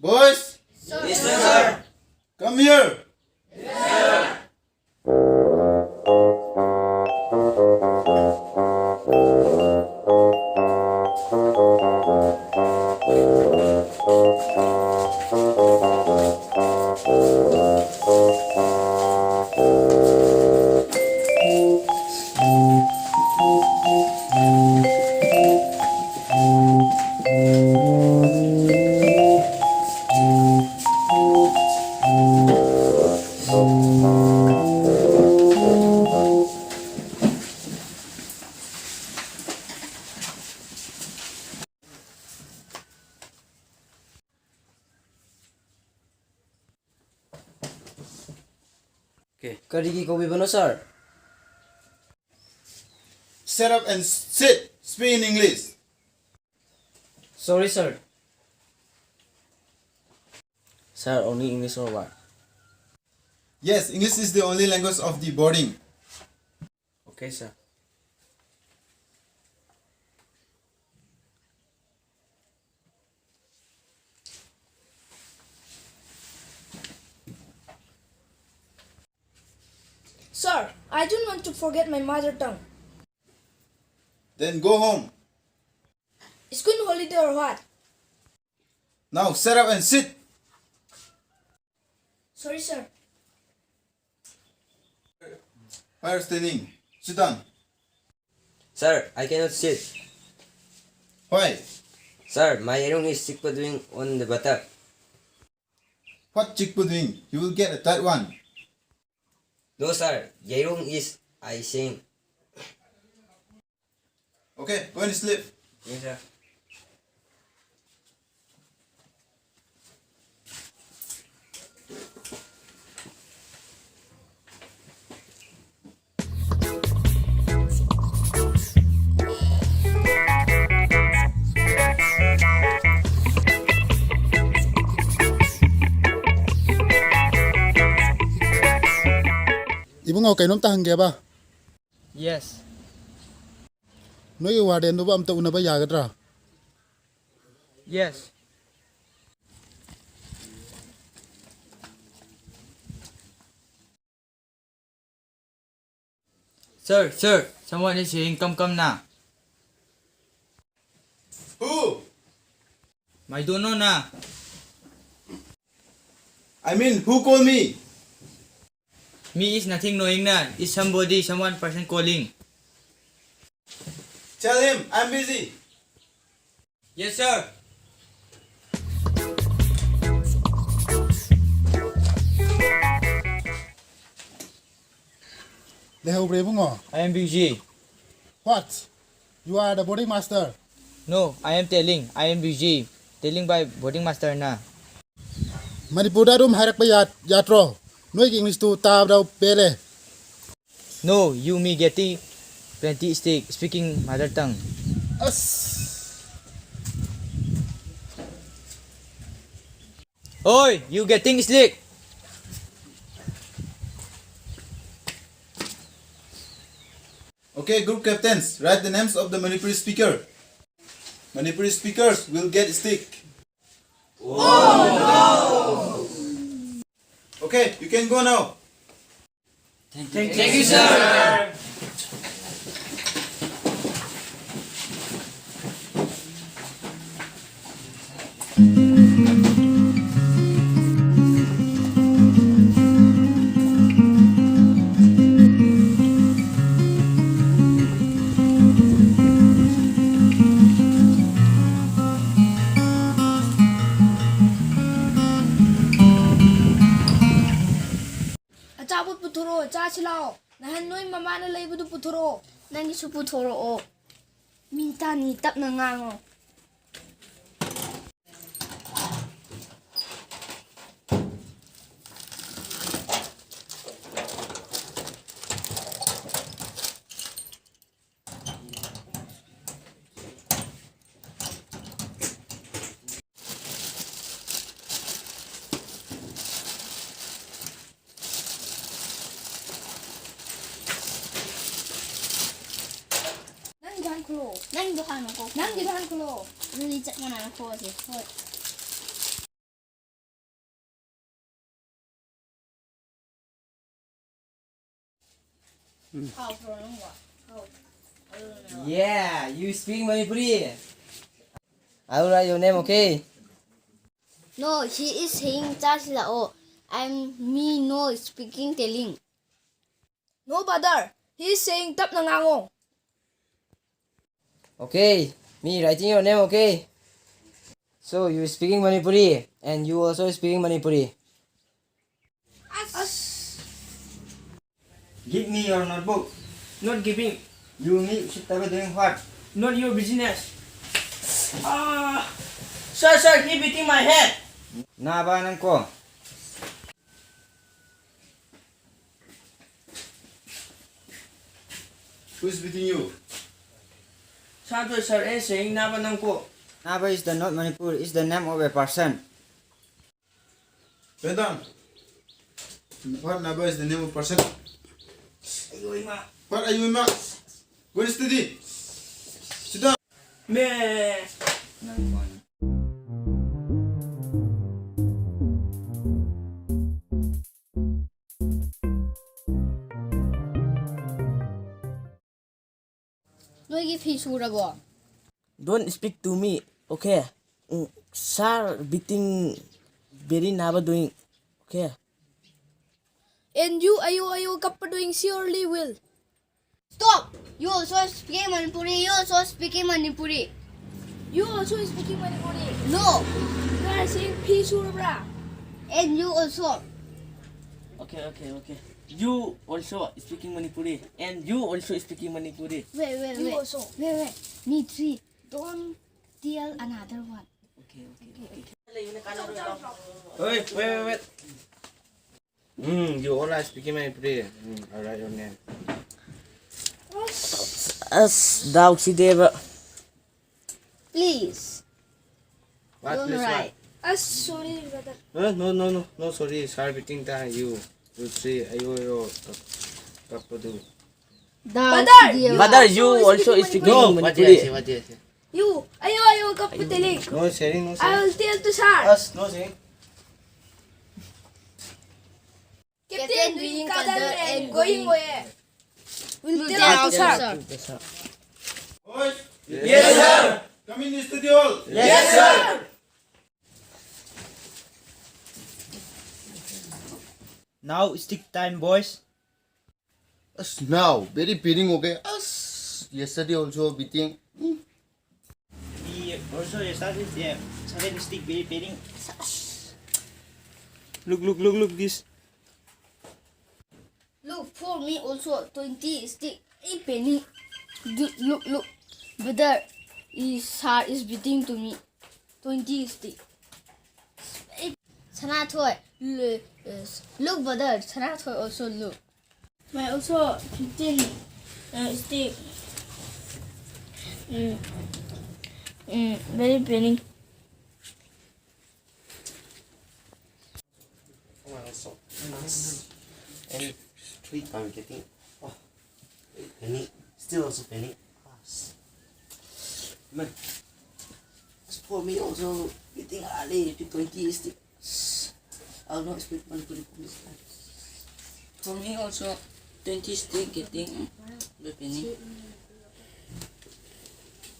Boys, Yes, sir. come here. Okay. Karigi ko bibano, sir? Set up and sit. Speak in English. Sorry, sir. Sir, only English or what? Yes, English is the only language of the boarding. Okay, sir. Sir, I don't want to forget my mother tongue. Then go home. School holiday or what? Now set up and sit. Sorry, sir. Why are you standing? Sit down. Sir, I cannot sit. Why? Sir, my iron is sick doing on the batak. What chickpea doing? You will get a third one. No, sir. Yairong is I sing. Okay, go and sleep. Yes, sir. Ibong kainom tahang ba? Yes. Noi warden do ba amta una ba yagadra? Yes. Sir, someone is saying come na. Who? May dono na. I mean, who called me? Me is nothing knowing na. Is someone person calling. Tell him I'm busy. Yes, sir. Leho brebungo. I am busy. What? You are the boarding master. No, I am telling. I am busy. Telling by boarding master na. Manipura room harak ba yatro. Noi English to tab daw pele. No, you me getting plenty steak speaking mother tongue. As. Oi, you getting slick. Okay, group captains, write the names of the Manipuri speaker. Manipuri speakers will get stick. Oh no! Okay, you can go now. Thank you, sir. Achaput puthuro, cha chilao. Nahan noi mama na laibudu puthuro. Nangi su puthuro o. Minta ni tap na ngango. ꯅꯪꯒꯤꯗꯣ ꯍꯥꯟꯅ ꯀꯣ. ꯅꯪꯒꯤꯗꯣ ꯍꯥꯟꯅ ꯈꯨꯜꯂꯛꯑꯣ. ꯑꯗꯨꯗꯤ ꯆꯞ ꯃꯥꯟꯅꯅ ꯈꯣꯛꯑꯁꯤ. ꯍꯣꯏ. 하우프로 하는 거야. Yeah, you speak Manipuri. I will write your name, okay? No, he is saying 짜실라오. Me no speaking telling. No brother, he is saying tap nangango. Okay, me writing your name, okay? So you speaking Manipuri and you also speaking Manipuri. Give me your notebook. Not giving. You need to doing what? Not your business. Sir, he beating my head. Na ba nang ko? Who is beating you? Sir is saying na ba nang ko. Naba is the not Manipur, is the name of a person. Vedant. What Naba is the name of person? What are you, Ima? Go to study. Sit down. Me. 너에게 피수라고. Don't speak to me, okay? Sir beating very naba doing, okay? And you ayo kappa doing surely will. Stop! You also speaking Manipuri. You also speaking Manipuri. You also speaking Manipuri. No. You are saying 피수라. And you also. Okay. You also speaking Manipuri and you also speaking Manipuri. Wait. You also. Wait. Me three. Don't tell another one. Okay. Wait. You all are speaking Manipuri. I'll write your name. As dog si Deva. Please. What Don't please write. what? Sorry, brother. No, sorry. Sir beating ta you. You see, ayo kapado. Brother, you also speaking Manipuri. What did I say? You ayo kappa telling. No sharing, no I sharing. will tell to sir. Us, no sharing. Captain doing kadal and going away. We'll tell to sir. Boys. Yes, sir. Come in the studio. Yes, sir. Now stick time, boys. Us now, very beating okay. Us yesterday also beating. He also started stick very painting. Look this. Look for me also 20 stick. A penny. Look. Brother sir is beating to me. 20 stick. Sanatoy. Look brother. Sanatoy also look. My also 15 stick. Very penny. And 3 times getting. Oh, penny. Still also penny. Man, for me also getting early 20 stick. I'll not speak Manipuri this time. For me also 20 stick getting the penny.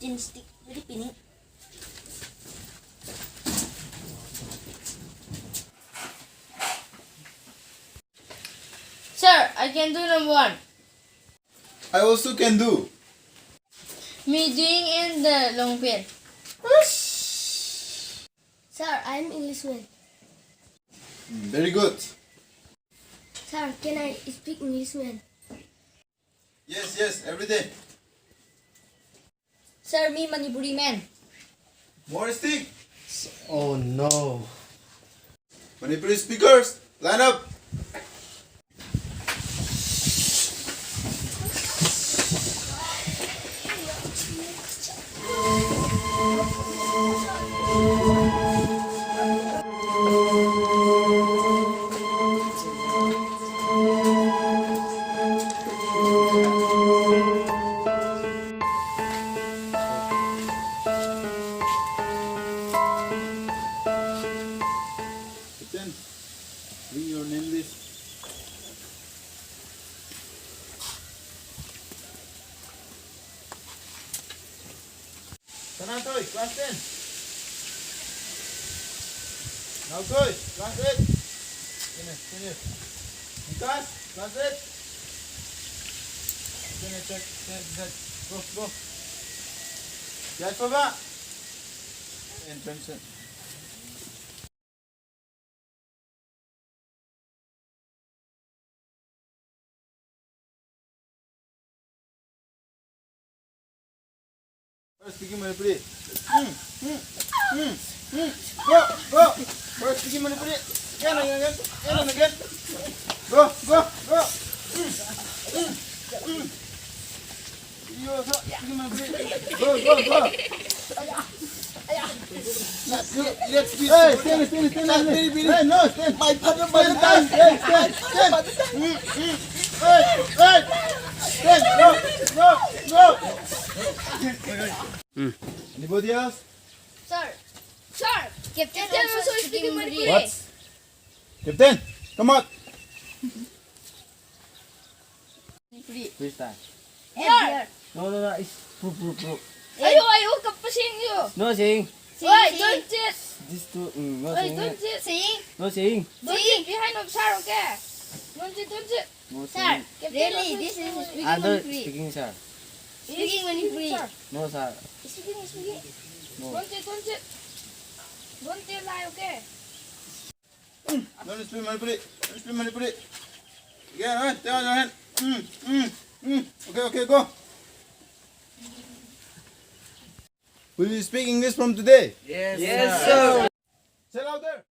10 stick. Very penny. Sir, I can do number 1. I also can do. Me doing in the long pen. Sir, I'm Englishman. Very good. Sir, can I speak Englishman? Yes, every day. Sir, me Manipuri man. More stick. Oh no. Manipuri speakers, line up. Sanatoy, class 10. Nautoy, class 8. Finish. Vikas, class 8. Finish, check. Go. Judge Baba. Entrance. Speaking Manipuri. Go. First speaking Manipuri. Again. Go. You also speaking Manipuri. Go. Let's be. Hey, stand. Hey, no, stand. My father, stand. Hey. Stand. Go. Anybody else? Sir, Captain also speaking Manipuri. What? Captain, come on. Freestyle. Here. No, it's proof. Ayo, kapasing you. No sing. Wait, don't sit. This two, no Wait, sing. don't sit. Sing. No sing. Don't sit behind of sir, okay? Don't sit. No Sir, sing. really, this is speaking Other Manipuri. speaking, sir. Speaking Manipuri. No, sir. Speaking. No. Don't sit. Don't lie, okay? Don't speak Manipuri. Again, right? Down your hand. Okay, go. Will you speak English from today? Yes, sir. Say louder.